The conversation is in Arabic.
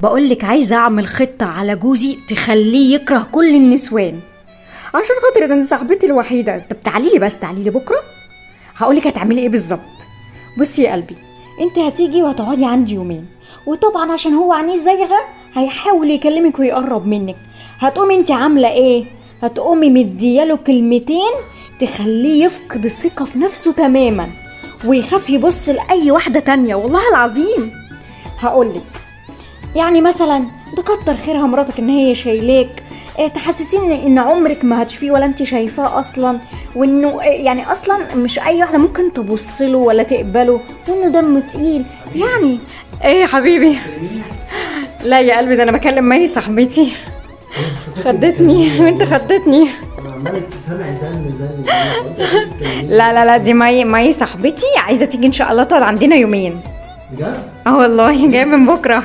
بقولك عايزه اعمل خطه على جوزي تخليه يكره كل النسوان، عشان خاطر ده انت صاحبتي الوحيده. طب تعالي لي، بس تعالي لي بكره هقولك هتعملي ايه بالظبط. بصي يا قلبي، انت هتيجي وهتقعدي عندي يومين، وطبعا عشان هو عينيه زايغه هيحاول يكلمك ويقرب منك. هتقومي انت عامله ايه؟ هتقومي مدياله كلمتين تخليه يفقد الثقه في نفسه تماما، ويخاف يبص لاي واحده تانية. والله العظيم هقولك، يعني مثلا ده كتر خيرها مراتك ان هي شايلاك، تحسسين ان عمرك ما هتشفيه ولا انت شايفاه اصلا، وانه يعني اصلا مش اي واحده ممكن تبصله ولا تقبله، وانه دمه تقيل يعني. ايه يا حبيبي؟ لا يا قلبي، ده انا بكلم مي صاحبتي، خدتني وانت خدتني. عمالك سامع زن لا لا لا، دي مي صاحبتي عايزه تيجي ان شاء الله تقعد عندنا يومين. بجد؟ اه والله، جايه من بكره.